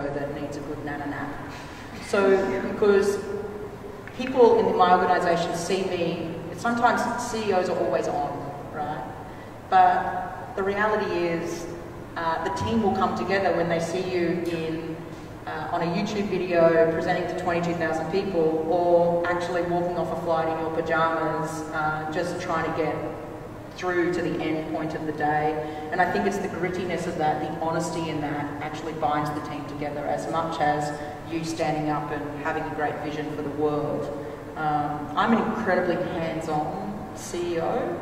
that needs a good nana nap. So, because people in my organisation see me, sometimes CEOs are always on, right? But the reality is the team will come together when they see you on a YouTube video presenting to 22,000 people, or actually walking off a flight in your pyjamas, just trying to get through to the end point of the day. And I think it's the grittiness of that, the honesty in that actually binds the team together as much as you standing up and having a great vision for the world. I'm an incredibly hands-on CEO,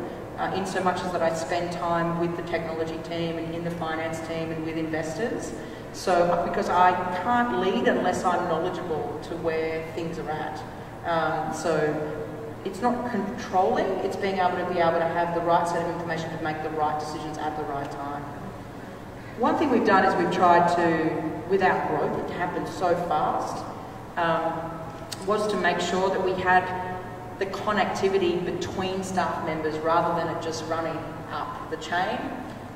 in so much as that I spend time with the technology team and in the finance team and with investors. So, because I can't lead unless I'm knowledgeable to where things are at. So it's not controlling, it's being able to have the right set of information to make the right decisions at the right time. One thing we've done is we've tried to, with our growth, it happened so fast, was to make sure that we had the connectivity between staff members rather than it just running up the chain.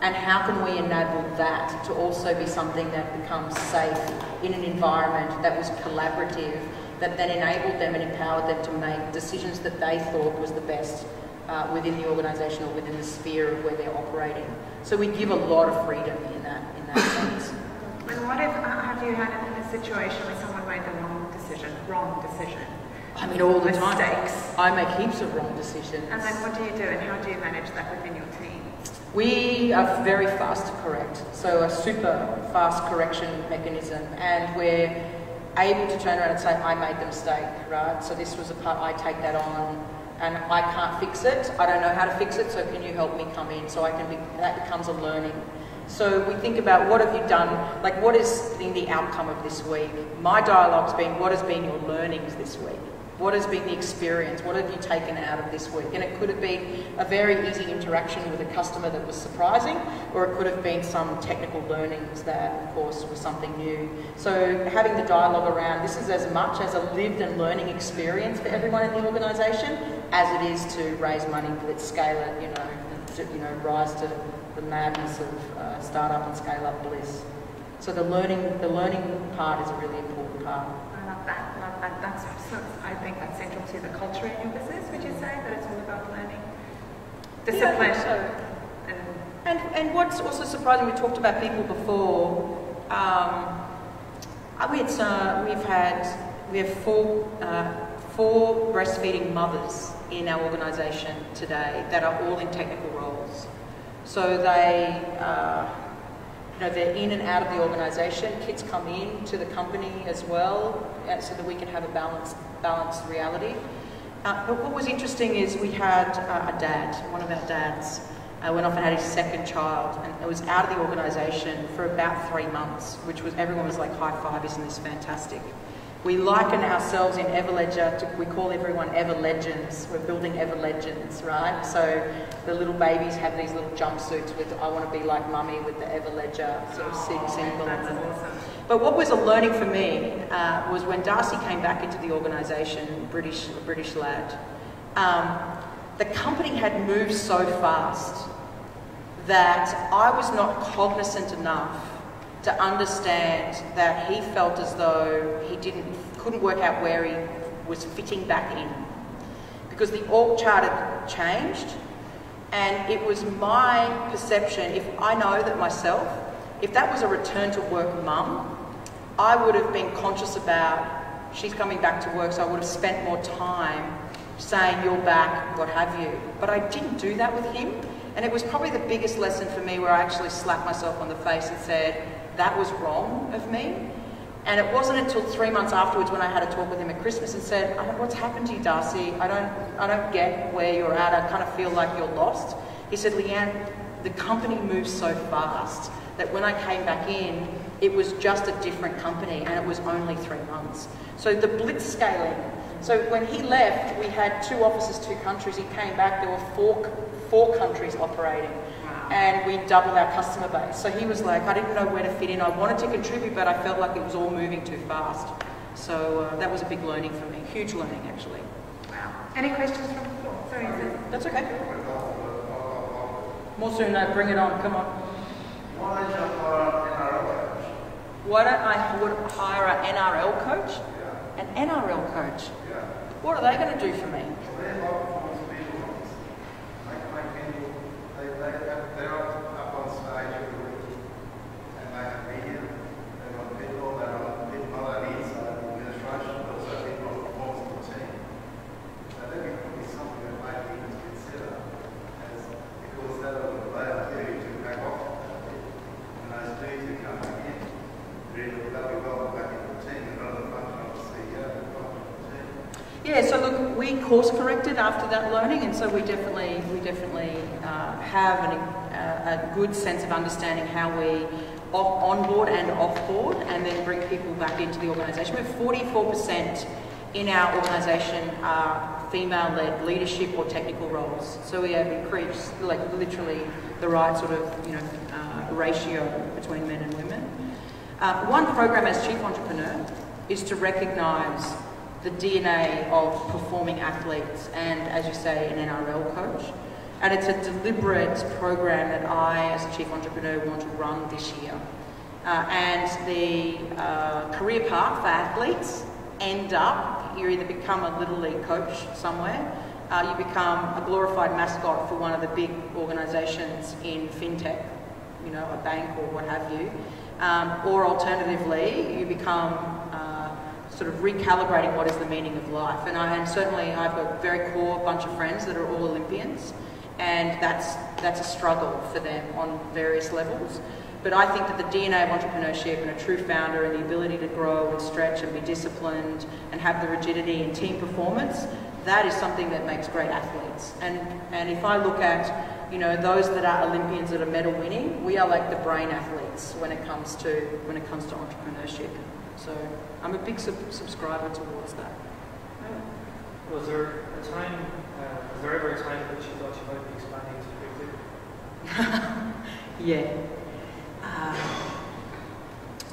And how can we enable that to also be something that becomes safe in an environment that was collaborative, that then enabled them and empowered them to make decisions that they thought was the best within the organisation or within the sphere of where they're operating. So we give a lot of freedom in that sense. And what if, have you had a situation where someone made the wrong decision? I mean, all the time. Mistakes. I make heaps of wrong decisions. And then what do you do, and how do you manage that within your team? We are very fast to correct, so a super fast correction mechanism, and we're able to turn around and say, I made the mistake, right? So this was a part, I take that on, and I can't fix it, I don't know how to fix it, so can you help me come in? So that becomes a learning. So we think about what have you done, like what has been the outcome of this week? My dialogue's been, what has been your learnings this week? What has been the experience? What have you taken out of this week? And it could have been a very easy interaction with a customer that was surprising, or it could have been some technical learnings that, of course, was something new. So having the dialogue around, this is as much as a lived and learning experience for everyone in the organisation as it is to raise money, blitz, scale it, and rise to the madness of startup and scale up bliss. So the learning part is a really important part. I love that. I think that's central to the culture in your business. Would you say that it's all about learning, discipline? Yeah, and what's also surprising, we talked about people before. We have four breastfeeding mothers in our organisation today that are all in technical roles. So they're in and out of the organisation. Kids come in to the company as well, so that we can have a balanced reality. But what was interesting is we had a dad, one of our dads, went off and had his second child, and it was out of the organisation for about 3 months, everyone was like, high five, isn't this fantastic? We liken ourselves in Everledger, we call everyone Ever Legends. We're building Ever Legends, right? So the little babies have these little jumpsuits with, I want to be like mummy with the Everledger sort of symbol. That's awesome. But what was a learning for me was when Darcy came back into the organisation, British lad, the company had moved so fast that I was not cognizant enough to understand that he felt as though he couldn't work out where he was fitting back in. Because the org chart had changed, and it was my perception, if I know that myself, if that was a return to work mum, I would have been conscious about, she's coming back to work, so I would have spent more time saying, you're back, what have you. But I didn't do that with him, and it was probably the biggest lesson for me where I actually slapped myself on the face and said, that was wrong of me. And it wasn't until 3 months afterwards when I had a talk with him at Christmas and said, what's happened to you, Darcy? I don't get where you're at. I kind of feel like you're lost. He said, Leanne, the company moves so fast that when I came back in, it was just a different company, and it was only 3 months. So the blitz scaling. So when he left, we had 2 offices, 2 countries. He came back, there were four countries operating. And we doubled our customer base. So he was like, I didn't know where to fit in. I wanted to contribute, but I felt like it was all moving too fast. So that was a big learning for me, huge learning actually. Wow. Any questions from the floor? Sorry, that's okay. More soon, bring it on, come on. Knowledge of Why don't I hire an NRL coach? An NRL coach? What are they going to do for me? They're high-performance visuals. They're up on stage every week, and they have media, they're on people, they're on people not only inside the administration, but also people on performance of the team. So that would be something that might be to consider, as because that will allow you to back off and those dudes who come back in, they'll be well back in the team, and not the function of the CEO, the function of the team. Yeah, so look, we course corrected after that learning, and so we definitely have a good sense of understanding how we onboard and offboard, and then bring people back into the organisation. We have 44% in our organisation are female-led leadership or technical roles. So we have increased, like literally, the right sort of ratio between men and women. One program as Chief Entrepreneur is to recognise the DNA of performing athletes and, as you say, an NRL coach. And it's a deliberate program that I, as a Chief Entrepreneur, want to run this year. And the career path for athletes end up, you either become a Little League coach somewhere, you become a glorified mascot for one of the big organisations in fintech, you know, a bank or what have you, or alternatively, you become sort of recalibrating what is the meaning of life. And certainly I've got a very core bunch of friends that are all Olympians, and that's a struggle for them on various levels. But I think that the DNA of entrepreneurship and a true founder and the ability to grow and stretch and be disciplined and have the rigidity in team performance, that is something that makes great athletes. And if I look at, you know, those that are Olympians that are medal winning, we are like the brain athletes when it comes to entrepreneurship. So I'm a big subscriber towards that. Was there ever a time in which you thought you might be expanding too quickly? Yeah.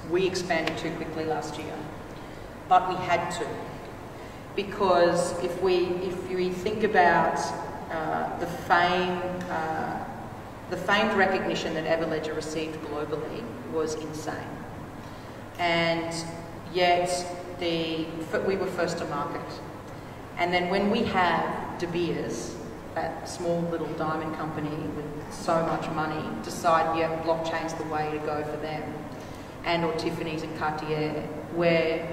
We expanded too quickly last year, but we had to, because if we think about the famed recognition that Everledger received globally was insane, and yet we were first to market. And then when we have De Beers, that small little diamond company with so much money, decide, yeah, blockchain's the way to go for them, and or Tiffany's and Cartier, where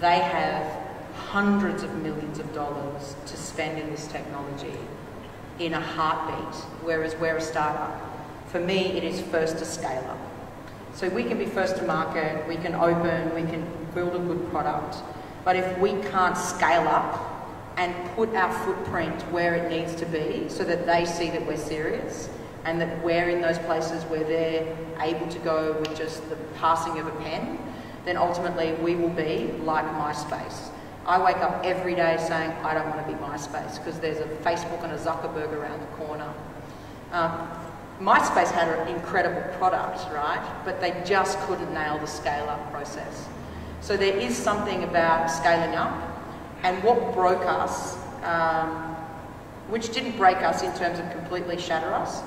they have hundreds of millions of dollars to spend in this technology in a heartbeat, whereas we're a startup. For me, it is first to scale up. So we can be first to market, we can open, we can build a good product, but if we can't scale up and put our footprint where it needs to be so that they see that we're serious and that we're in those places where they're able to go with just the passing of a pen, then ultimately we will be like MySpace. I wake up every day saying, I don't want to be MySpace because there's a Facebook and a Zuckerberg around the corner. MySpace had an incredible product, right? But they just couldn't nail the scale-up process. So there is something about scaling up. And what broke us, which didn't break us in terms of completely shatter us,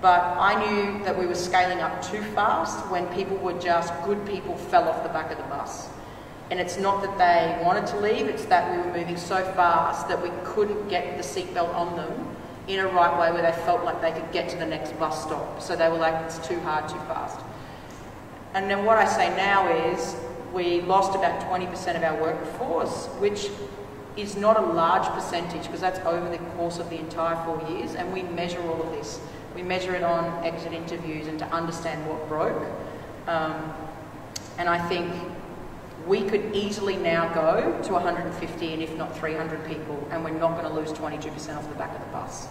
but I knew that we were scaling up too fast when people were just, good people fell off the back of the bus. And it's not that they wanted to leave, it's that we were moving so fast that we couldn't get the seatbelt on them in a right way where they felt like they could get to the next bus stop. So they were like, it's too hard, too fast. And then what I say now is, we lost about 20% of our workforce, which is not a large percentage because that's over the course of the entire 4 years, and we measure all of this. We measure it on exit interviews and to understand what broke. And I think we could easily now go to 150 and if not 300 people, and we're not going to lose 22% off the back of the bus.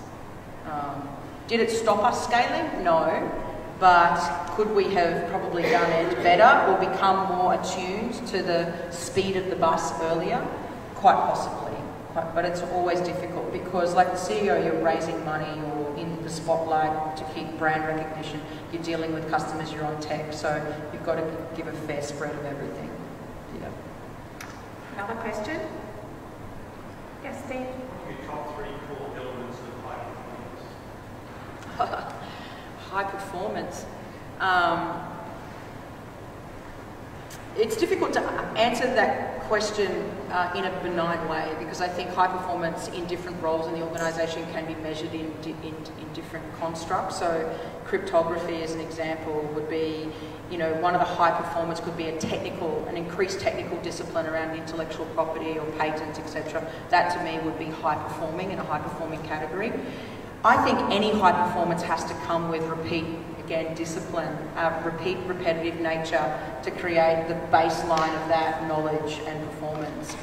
Did it stop us scaling? No. But could we have probably done it better or become more attuned to the speed of the bus earlier? Quite possibly. But it's always difficult because, like the CEO, you're raising money or in the spotlight to keep brand recognition. You're dealing with customers, you're on tech, so you've got to give a fair spread of everything. Yeah. Another question? Yes, Steve? What are your top 3 core elements of high performance? High performance. It's difficult to answer that question in a benign way, because I think high performance in different roles in the organisation can be measured in different constructs. So cryptography, as an example, would be, you know, one of the high performance could be an increased technical discipline around intellectual property or patents, etc. That to me would be high performing in a high performing category. I think any high performance has to come with discipline, repetitive nature to create the baseline of that knowledge and performance.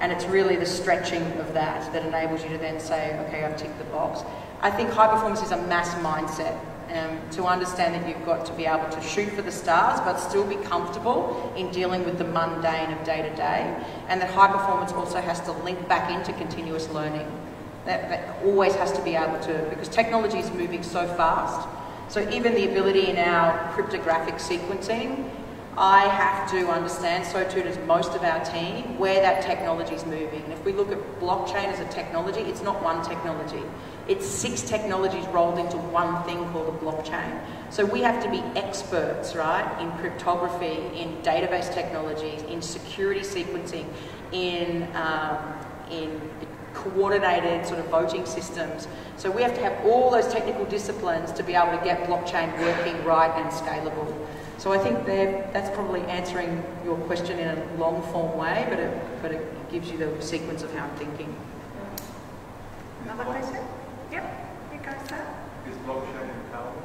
And it's really the stretching of that enables you to then say, okay, I've ticked the box. I think high performance is a mass mindset. To understand that you've got to be able to shoot for the stars but still be comfortable in dealing with the mundane of day to day, and that high performance also has to link back into continuous learning. That always has to be able to, because technology is moving so fast. So even the ability in our cryptographic sequencing, I have to understand, so too does most of our team, where that technology is moving. And if we look at blockchain as a technology, it's not one technology. It's 6 technologies rolled into one thing called a blockchain. So we have to be experts, right, in cryptography, in database technologies, in security sequencing, in coordinated sort of voting systems. So we have to have all those technical disciplines to be able to get blockchain working right and scalable. So I think that's probably answering your question in a long form way, but it gives you the sequence of how I'm thinking. Another question? Yep, you go, sir. Is blockchain infallible?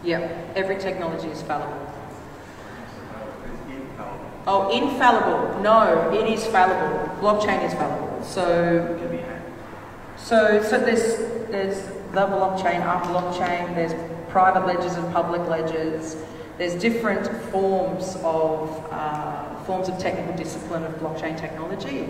Yep, every technology is fallible. It's infallible. Oh, infallible. No, it is fallible. Blockchain is fallible. So there's the blockchain, our blockchain, there's private ledgers and public ledgers. There's different forms of technical discipline of blockchain technology.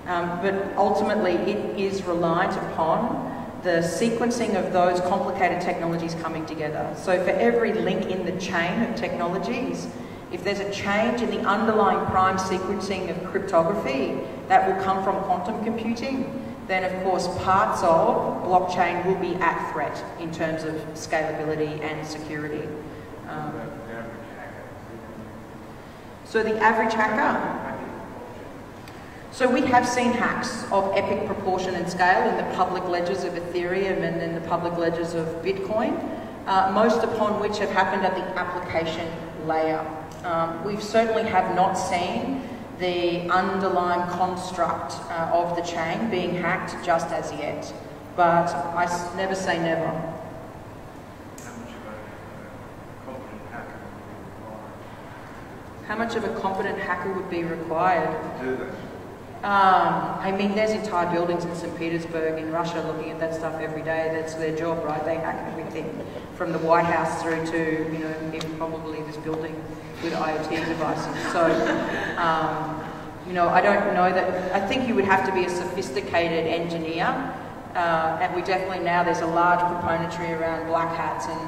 But ultimately it is reliant upon the sequencing of those complicated technologies coming together. So for every link in the chain of technologies, if there's a change in the underlying prime sequencing of cryptography that will come from quantum computing, then of course parts of blockchain will be at threat in terms of scalability and security. So the average hacker, so we have seen hacks of epic proportion and scale in the public ledgers of Ethereum and in the public ledgers of Bitcoin, most upon which have happened at the application layer. We certainly have not seen the underlying construct of the chain being hacked just as yet, but I never say never. How much of a competent hacker would be required? To do that. I mean, there's entire buildings in St. Petersburg in Russia looking at that stuff every day. That's their job, right? They hack everything from the White House through to, you know, even probably this building with IoT devices. So, you know, I don't know that. I think you would have to be a sophisticated engineer, and we definitely now there's a large proponentry around black hats and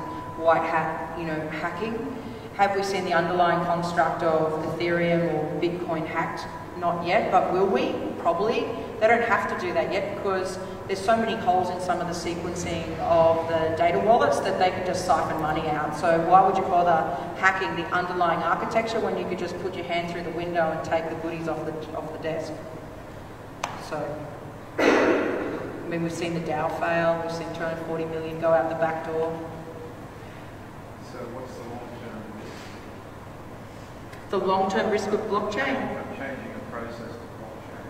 white hat, you know, hacking. Have we seen the underlying construct of Ethereum or Bitcoin hacked? Not yet, but will we? Probably. They don't have to do that yet because there's so many holes in some of the sequencing of the data wallets that they could just siphon money out. So why would you bother hacking the underlying architecture when you could just put your hand through the window and take the goodies off the desk? So, I mean, we've seen the Dow fail, we've seen 240 million go out the back door. So what's the long-term risk? The long-term risk of blockchain? Of changing a process to blockchain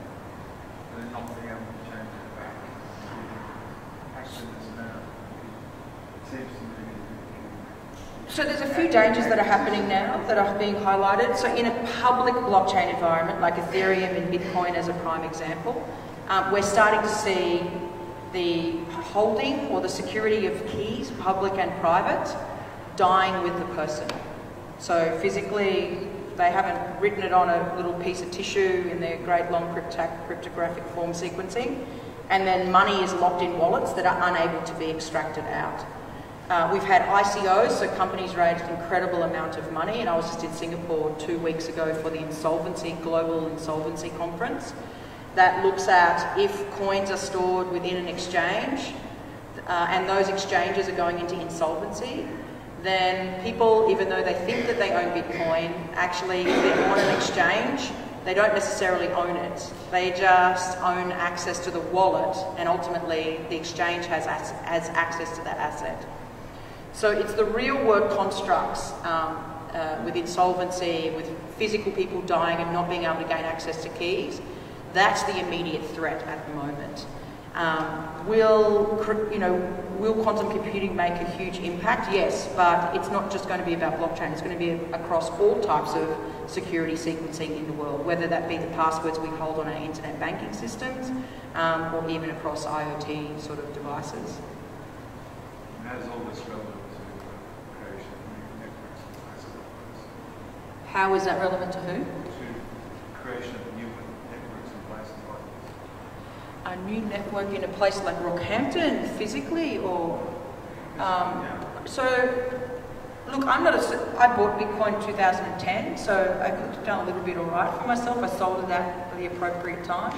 and then not being able to change it back. Actually, this now. It seems to me. So there's a few dangers that are happening now that are being highlighted. So in a public blockchain environment like Ethereum and Bitcoin as a prime example, we're starting to see the holding or the security of keys, public and private, dying with the person. So physically, they haven't written it on a little piece of tissue in their great long cryptographic form sequencing, and then money is locked in wallets that are unable to be extracted out. We've had ICOs, so companies raised an incredible amount of money, and I was just in Singapore 2 weeks ago for the Global Insolvency Conference that looks at if coins are stored within an exchange and those exchanges are going into insolvency, then people, even though they think that they own Bitcoin, actually, if they're on an exchange, they don't necessarily own it. They just own access to the wallet, and ultimately the exchange has access to that asset. So it's the real world constructs with insolvency, with physical people dying and not being able to gain access to keys. That's the immediate threat at the moment. Will quantum computing make a huge impact? Yes, but it's not just going to be about blockchain. It's going to be across all types of security sequencing in the world, whether that be the passwords we hold on our internet banking systems, or even across IoT sort of devices. How is all this relevant to creation of new networks in place of Rockhouse? How is that relevant to who? To creation of new networks in places like this. A new network in a place like Rockhampton, physically, or so. Look, I bought Bitcoin in 2010, so I've done a little bit all right for myself. I sold it at the appropriate time.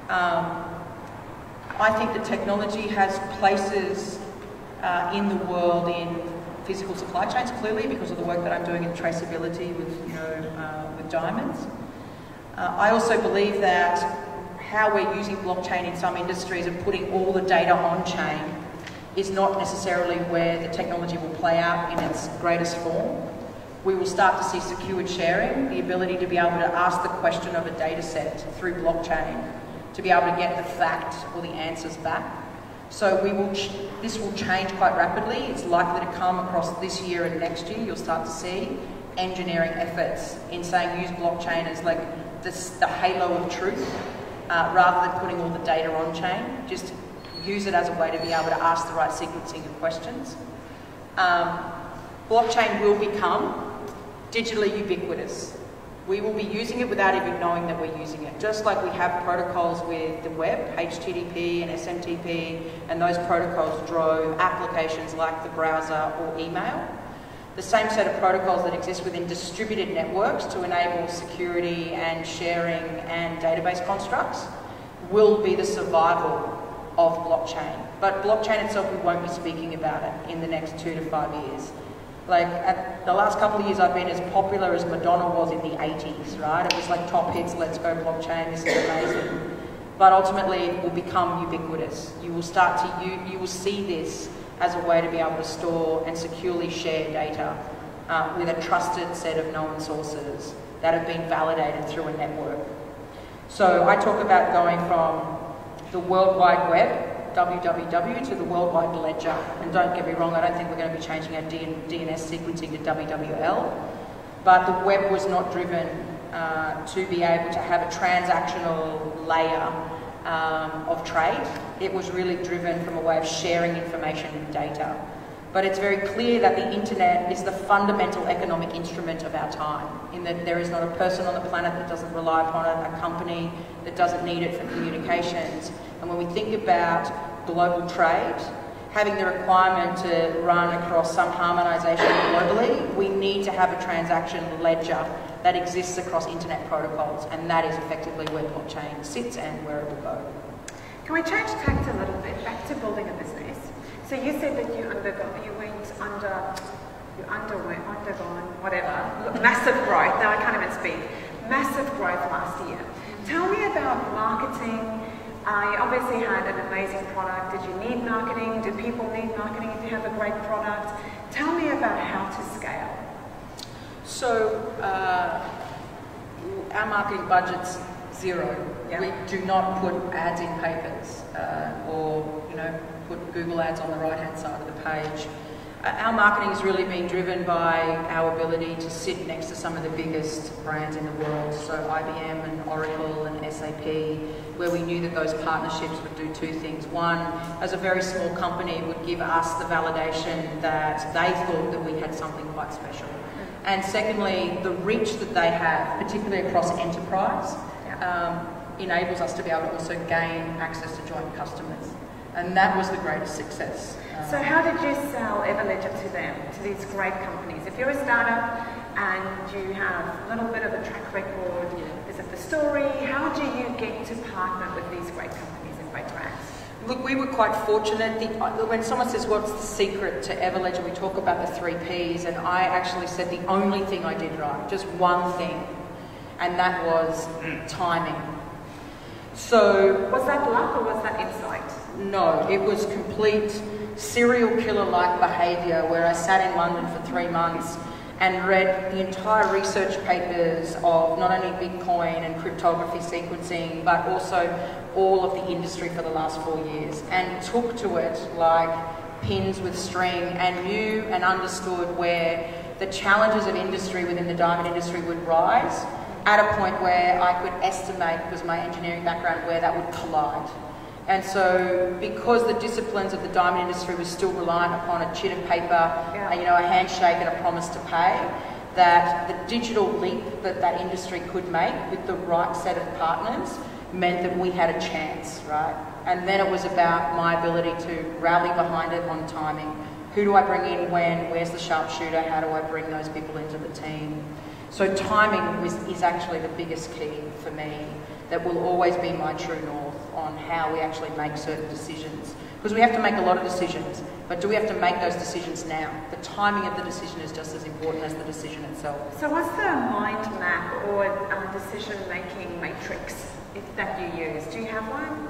I think the technology has places in the world in physical supply chains, clearly, because of the work that I'm doing in traceability with diamonds. I also believe that how we're using blockchain in some industries and putting all the data on chain is not necessarily where the technology will play out in its greatest form. We will start to see secured sharing, the ability to be able to ask the question of a data set through blockchain, to be able to get the fact or the answers back. So this will change quite rapidly. It's likely to come across this year and next year. You'll start to see engineering efforts in saying use blockchain as like the halo of truth, rather than putting all the data on chain. Just use it as a way to be able to ask the right sequencing of questions. Blockchain will become digitally ubiquitous. We will be using it without even knowing that we're using it. Just like we have protocols with the web, HTTP and SMTP, and those protocols drove applications like the browser or email. The same set of protocols that exist within distributed networks to enable security and sharing and database constructs will be the survival of blockchain. But blockchain itself, we won't be speaking about it in the next 2 to 5 years. Like, at the last couple of years, I've been as popular as Madonna was in the 80s, right? It was like top hits, let's go blockchain, this is amazing. But ultimately, it will become ubiquitous. You will start to, you will see this as a way to be able to store and securely share data with a trusted set of known sources that have been validated through a network. So I talk about going from the World Wide Web, www, to the World Wide Ledger. And don't get me wrong, I don't think we're going to be changing our DNS sequencing to WWL. But the web was not driven to be able to have a transactional layer of trade. It was really driven from a way of sharing information and data. But it's very clear that the internet is the fundamental economic instrument of our time, in that there is not a person on the planet that doesn't rely upon it, a company that doesn't need it for communications. And when we think about global trade, having the requirement to run across some harmonisation globally, we need to have a transaction ledger that exists across internet protocols, and that is effectively where blockchain sits and where it will go. Can we change tact a little bit, back to building a business? So you said that you undergone whatever, massive growth. Now I can't even speak. Massive growth last year. Tell me about marketing. You obviously had an amazing product. Did you need marketing? Do people need marketing if you have a great product? Tell me about how to scale. So our marketing budget's zero. Yeah. We do not put ads in papers or put Google ads on the right-hand side of the page. Our marketing is really being driven by our ability to sit next to some of the biggest brands in the world, so IBM and Oracle and SAP, where we knew that those partnerships would do two things. One, as a very small company, would give us the validation that they thought that we had something quite special. And secondly, the reach that they have, particularly across enterprise, enables us to be able to also gain access to joint customers. And that was the greatest success. So how did you sell Everledger to them, to these great companies? If you're a startup and you have a little bit of a track record, is it the story? How do you get to partner with these great companies and great brands? Look, we were quite fortunate. When someone says, what's the secret to Everledger, we talk about the 3 Ps, and I actually said the only thing I did right, just one thing, and that was timing. So... Was that luck or was that insight? No, it was complete serial killer-like behaviour where I sat in London for 3 months and read the entire research papers of not only Bitcoin and cryptography sequencing, but also all of the industry for the last 4 years, and took to it like pins with string, and knew and understood where the challenges of industry within the diamond industry would rise, at a point where I could estimate, because of my engineering background, where that would collide. And so, because the disciplines of the diamond industry was still reliant upon a chit of paper, a handshake and a promise to pay, that the digital leap that industry could make with the right set of partners meant that we had a chance, right? And then it was about my ability to rally behind it on timing. Who do I bring in when? Where's the sharpshooter? How do I bring those people into the team? So timing is actually the biggest key for me. That will always be my true north on how we actually make certain decisions. Because we have to make a lot of decisions, but do we have to make those decisions now? The timing of the decision is just as important as the decision itself. So what's the mind map or decision-making matrix that you use? Do you have one?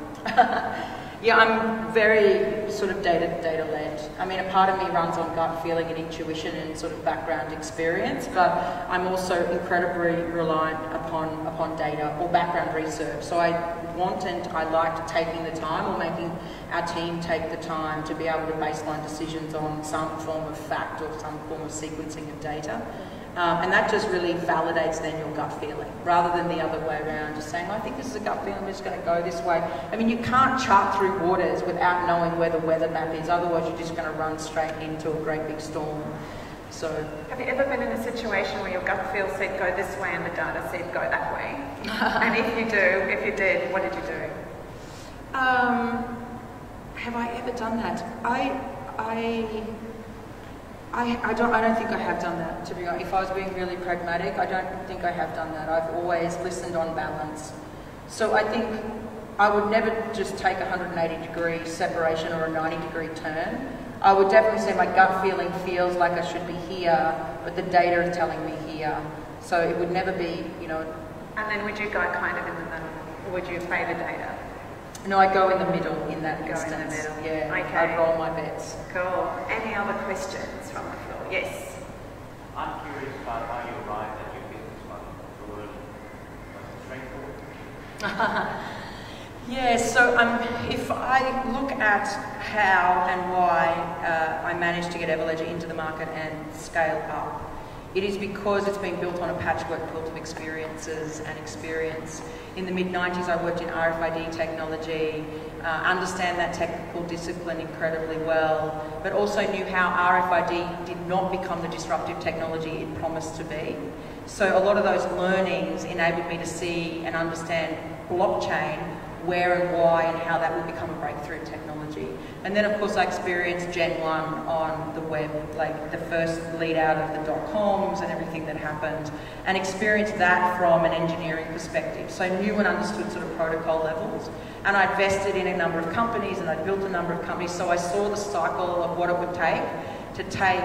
Yeah, I'm very sort of data-led. I mean, a part of me runs on gut feeling and intuition and sort of background experience, but I'm also incredibly reliant upon data or background research. So I want and I like taking the time, or making our team take the time to be able to baseline decisions on some form of fact or some form of sequencing of data. And that just really validates then your gut feeling, rather than the other way around, just saying, I think this is a gut feeling, I'm just going to go this way. I mean, you can't chart through waters without knowing where the weather map is, otherwise you're just going to run straight into a great big storm. So, have you ever been in a situation where your gut feel said go this way and the data said go that way? And if you did, what did you do? Have I ever done that? I don't think I have done that, to be honest. If I was being really pragmatic, I don't think I have done that. I've always listened on balance. So I think I would never just take a 180-degree separation or a 90-degree turn. I would definitely say my gut feeling feels like I should be here, but the data is telling me here. So it would never be, And then would you go kind of in the middle, or would you favour data? No, I go in the middle in that instance. Go in the middle. Yeah, okay. I roll my bets. Cool. Any other questions from the floor? Yes. I'm curious about how you arrived at your business model. Was it straightforward? Yeah, so if I look at how and why I managed to get Everledger into the market and scale up, it is because it's been built on a patchwork quilt of experiences and experience. In the mid-90s, I worked in RFID technology, understand that technical discipline incredibly well, but also knew how RFID did not become the disruptive technology it promised to be. So a lot of those learnings enabled me to see and understand blockchain, where and why and how that would become a breakthrough technology. And then of course I experienced Gen 1 on the web, like the first lead out of the .coms and everything that happened, and experienced that from an engineering perspective. So I knew and understood sort of protocol levels, and I invested in a number of companies and I built a number of companies, so I saw the cycle of what it would take to take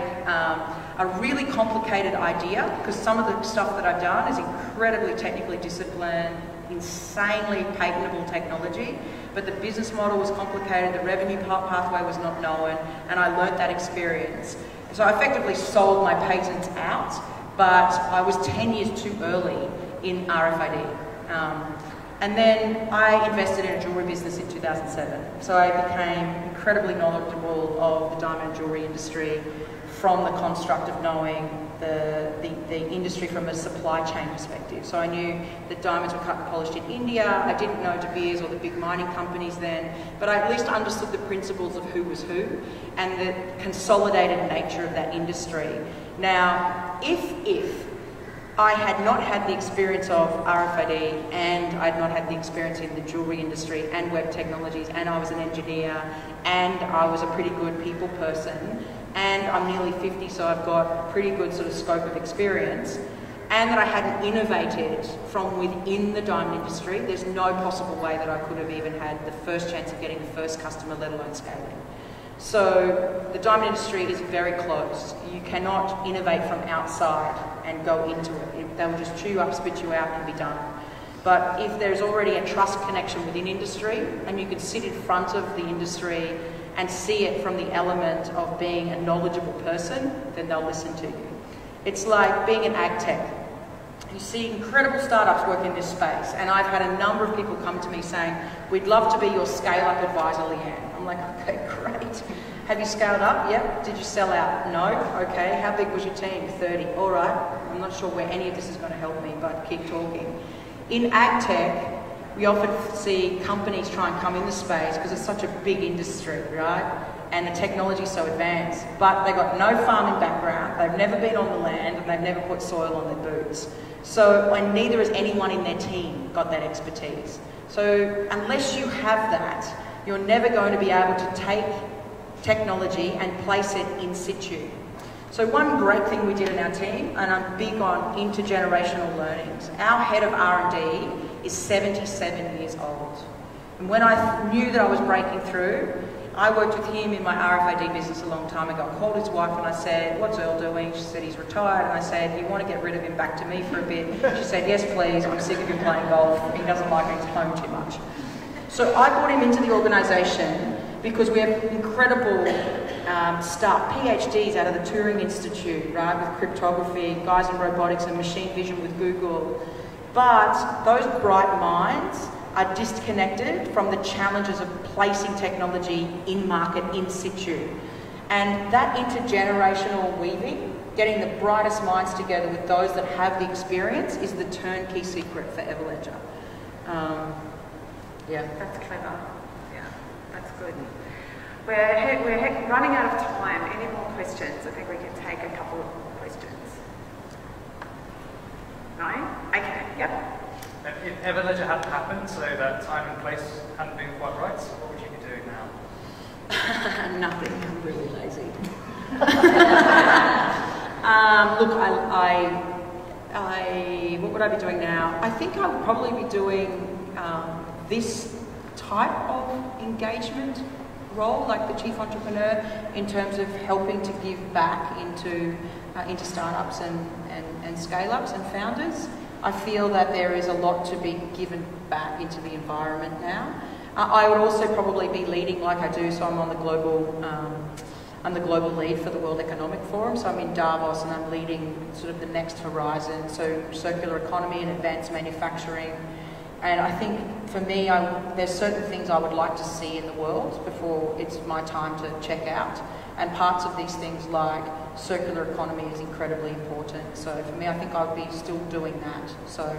a really complicated idea, because some of the stuff that I've done is incredibly technically disciplined, insanely patentable technology, but the business model was complicated, the revenue pathway was not known, and I learnt that experience. So I effectively sold my patents out, but I was 10 years too early in RFID. And then I invested in a jewellery business in 2007. So I became incredibly knowledgeable of the diamond jewellery industry from the construct of knowing the industry from a supply chain perspective. So I knew that diamonds were cut and polished in India. I didn't know De Beers or the big mining companies then, but I at least understood the principles of who was who and the consolidated nature of that industry. Now, if I had not had the experience of RFID and I had not had the experience in the jewellery industry and web technologies, and I was an engineer and I was a pretty good people person, and I'm nearly 50, so I've got a pretty good sort of scope of experience, and that I hadn't innovated from within the diamond industry, there's no possible way that I could have even had the first chance of getting the first customer, let alone scaling. So the diamond industry is very closed. You cannot innovate from outside and go into it. They will just chew you up, spit you out, and be done. But if there's already a trust connection within industry, and you can sit in front of the industry and see it from the element of being a knowledgeable person, then they'll listen to you. It's like being an ag tech. You see incredible startups work in this space, and I've had a number of people come to me saying, we'd love to be your scale-up advisor, Leanne. I'm like, okay, great. Have you scaled up? Yep. Did you sell out? No. Okay. How big was your team? 30. All right. I'm not sure where any of this is going to help me, but keep talking. In ag tech, we often see companies try and come in the space because it's such a big industry, right? And the technology's so advanced, but they've got no farming background, they've never been on the land, and they've never put soil on their boots. So, and neither has anyone in their team got that expertise. So unless you have that, you're never going to be able to take technology and place it in situ. So one great thing we did in our team, and I'm big on intergenerational learnings, our head of R&D is 77 years old. And when I knew that I was breaking through, I worked with him in my RFID business a long time ago. I called his wife and I said, what's Earl doing? She said, he's retired. And I said, you want to get rid of him back to me for a bit? She said, yes, please. I'm sick of him playing golf. He doesn't like being home too much. So I brought him into the organisation because we have incredible staff, PhDs out of the Turing Institute, right, with cryptography, guys in robotics and machine vision with Google. But those bright minds are disconnected from the challenges of placing technology in market in situ. And that intergenerational weaving, getting the brightest minds together with those that have the experience, is the turnkey secret for Everledger. Yeah. That's clever. Yeah, that's good. We're running out of time. Any more questions? I think we can take a couple of questions. No? Okay, yep. If Everledger hadn't happened, so that time and place hadn't been quite right, what would you be doing now? Nothing. I'm really lazy. Look, what would I be doing now? I think I would probably be doing this type of engagement role, like the chief entrepreneur, in terms of helping to give back into startups and scale-ups and founders. I feel that there is a lot to be given back into the environment now. I would also probably be leading like I do, so I'm on the global, I'm the global lead for the World Economic Forum, so I'm in Davos and I'm leading sort of the next horizon, so circular economy and advanced manufacturing. And I think for me, there's certain things I would like to see in the world before it's my time to check out. And parts of these things like circular economy is incredibly important. So for me, I think I'd be still doing that. So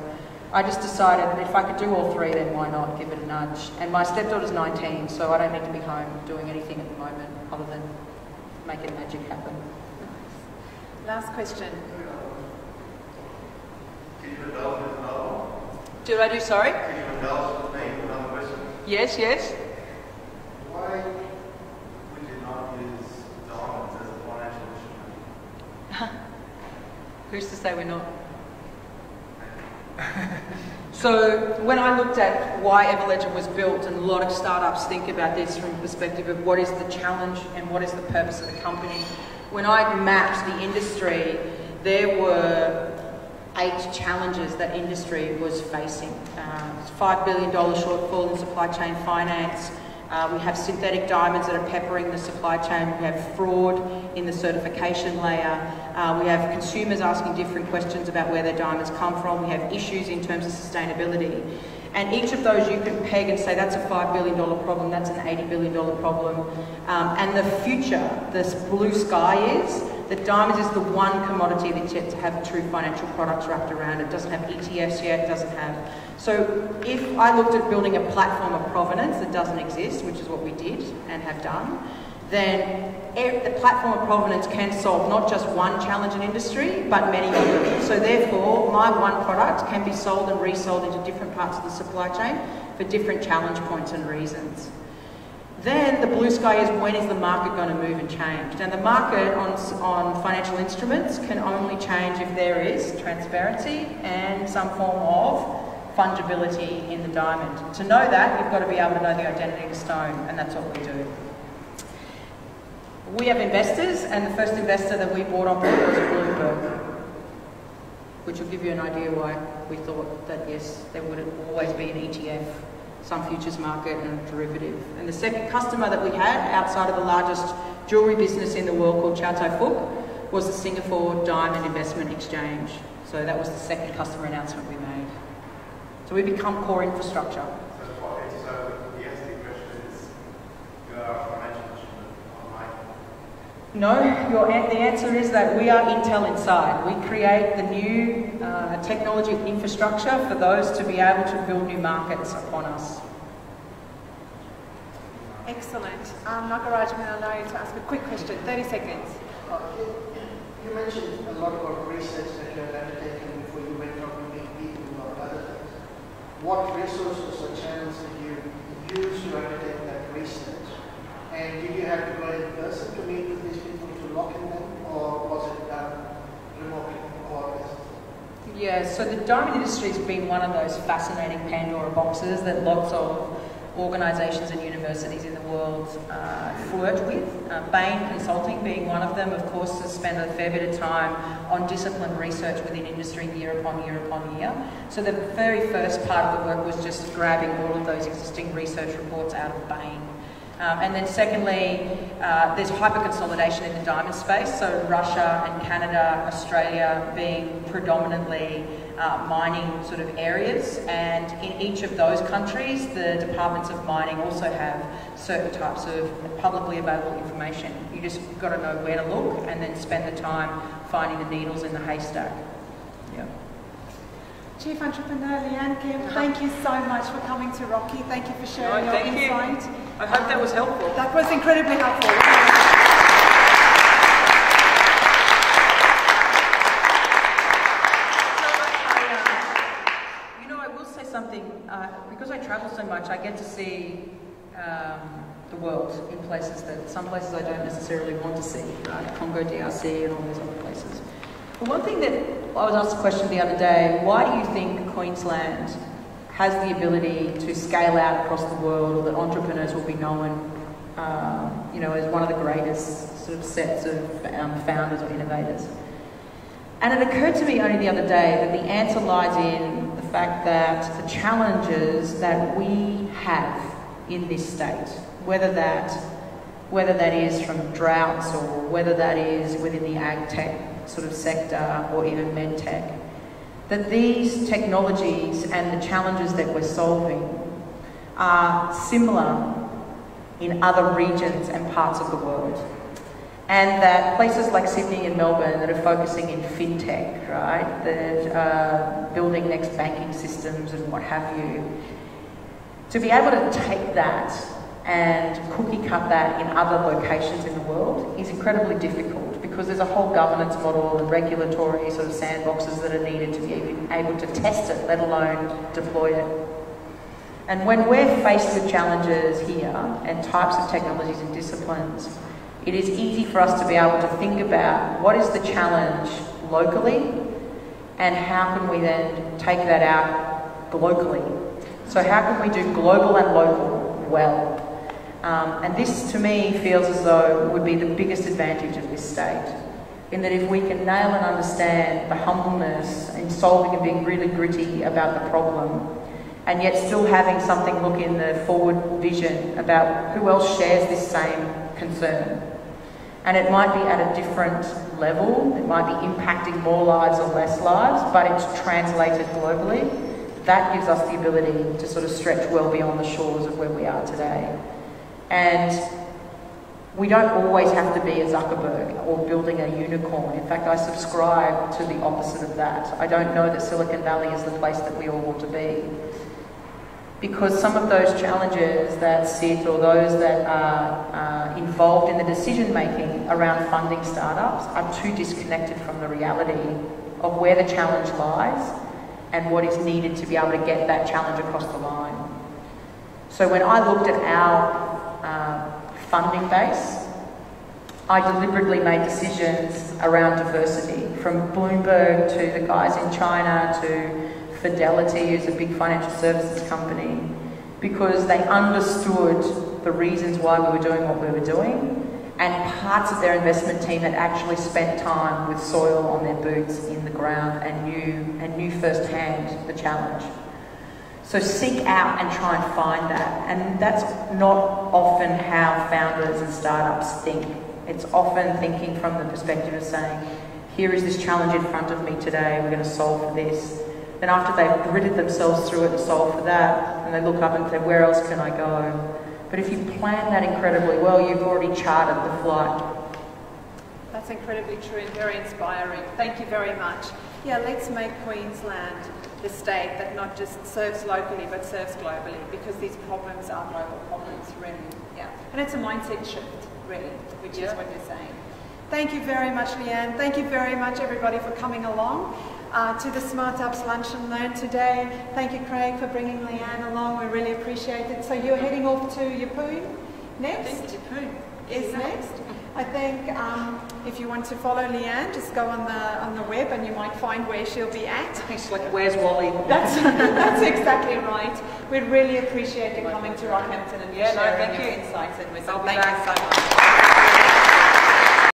I just decided that if I could do all three, then why not give it a nudge. And my stepdaughter's 19, so I don't need to be home doing anything at the moment other than making magic happen. Last question. Can you indulge with another one? Did I do, sorry? Can you indulge with me with another question? Yes, yes. Why would you not use diamonds as a financial instrument? Who's to say we're not? So when I looked at why Everledger was built, and a lot of startups think about this from the perspective of what is the challenge and what is the purpose of the company, when I mapped the industry, there were 8 challenges that industry was facing. $5 billion shortfall in supply chain finance. We have synthetic diamonds that are peppering the supply chain. We have fraud in the certification layer. We have consumers asking different questions about where their diamonds come from. We have issues in terms of sustainability. And each of those you can peg and say that's a $5 billion problem, that's an $80 billion problem. And the future, this blue sky is that diamonds is the one commodity that's yet to have true financial products wrapped around it. It doesn't have ETFs yet, it doesn't have. So if I looked at building a platform of provenance that doesn't exist, which is what we did and have done, then the platform of provenance can solve not just one challenge in industry, but many of them. So therefore, my one product can be sold and resold into different parts of the supply chain for different challenge points and reasons. Then the blue sky is, when is the market going to move and change? Now the market on financial instruments can only change if there is transparency and some form of fungibility in the diamond. To know that, you've got to be able to know the identity of the stone, and that's what we do. We have investors, and the first investor that we brought on board was Bloomberg, which will give you an idea why we thought that yes, there would always be an ETF, some futures market and a derivative. And the second customer that we had outside of the largest jewellery business in the world called Chow Tai Fook was the Singapore Diamond Investment Exchange. So that was the second customer announcement we made. So we become core infrastructure. So the answer to your question is, you are a financial instrument online? No, the answer is that we are Intel Inside. We create the new technology infrastructure for those to be able to build new markets upon us. Excellent. Nagaraj, may I allow you to ask a quick question? 30 seconds. You mentioned a lot about research that you had undertaken before you went out to meet people or other things. What resources or channels did you use to undertake that research? And did you have to go in person to meet with these people to lock in them, or was it done remotely or less? Yeah, so the diamond industry has been one of those fascinating Pandora boxes that lots of organisations and universities in the world flirt with. Bain Consulting being one of them, of course, has spent a fair bit of time on disciplined research within industry year upon year upon year. So the very first part of the work was just grabbing all of those existing research reports out of Bain. And then secondly, there's hyper-consolidation in the diamond space, so Russia and Canada, Australia being predominantly mining sort of areas, and in each of those countries, the departments of mining also have certain types of publicly available information. You just got to know where to look and then spend the time finding the needles in the haystack. Yeah. Chief Entrepreneur Leanne, Kemp, thank you so much for coming to Rocky. Thank you for sharing your insight. I hope that was helpful. That was incredibly helpful. I will say something. Because I travel so much, I get to see the world in places that some places I don't necessarily want to see, right? Congo, DRC, and all those other places. But one thing that I was asked a question the other day: why do you think Queensland has the ability to scale out across the world, or that entrepreneurs will be known, as one of the greatest sort of sets of founders or innovators? And it occurred to me only the other day that the answer lies in the fact that the challenges that we have in this state, whether that is from droughts or whether that is within the ag tech sort of sector or even med tech, that these technologies and the challenges that we're solving are similar in other regions and parts of the world. And that places like Sydney and Melbourne that are focusing in fintech, right, that are building next banking systems and what have you, to be able to take that and cookie cut that in other locations in the world is incredibly difficult, because there's a whole governance model and regulatory sort of sandboxes that are needed to be able to test it, let alone deploy it. And when we're faced with challenges here and types of technologies and disciplines, it is easy for us to be able to think about what is the challenge locally and how can we then take that out globally. So how can we do global and local well? And this, to me, feels as though would be the biggest advantage of this state, in that if we can nail and understand the humbleness in solving and being really gritty about the problem, and yet still having something look in the forward vision about who else shares this same concern. And it might be at a different level, it might be impacting more lives or less lives, but it's translated globally. That gives us the ability to sort of stretch well beyond the shores of where we are today. And we don't always have to be a Zuckerberg or building a unicorn. In fact, I subscribe to the opposite of that. I don't know that Silicon Valley is the place that we all want to be. Because some of those challenges that sit, or those that are involved in the decision making around funding startups, are too disconnected from the reality of where the challenge lies and what is needed to be able to get that challenge across the line. So when I looked at our funding base, I deliberately made decisions around diversity, from Bloomberg to the guys in China to Fidelity, who's a big financial services company, because they understood the reasons why we were doing what we were doing, and parts of their investment team had actually spent time with soil on their boots in the ground and knew firsthand the challenge. So seek out and try and find that, and that's not often how founders and startups think. It's often thinking from the perspective of saying, here is this challenge in front of me today, we're going to solve for this. Then after they've gritted themselves through it and solved for that, and they look up and say, where else can I go? But if you plan that incredibly well, you've already charted the flight. That's incredibly true and very inspiring. Thank you very much. Yeah, let's make Queensland the state that not just serves locally but serves globally, because these problems are global problems, really. Yeah, and it's a mindset shift, really, which is what you're saying. Thank you very much, Leanne. Thank you very much, everybody, for coming along to the Smart Ups Lunch and Learn today. Thank you, Craig, for bringing Leanne along. We really appreciate it. So you're heading off to Yeppoon next? I think Yeppoon is next. I think if you want to follow Leanne, just go on the web and you might find where she'll be at. It's like, where's Wally? That's exactly right. We'd really appreciate you coming to Rockhampton and sharing your insights and wisdom. Thank you so much.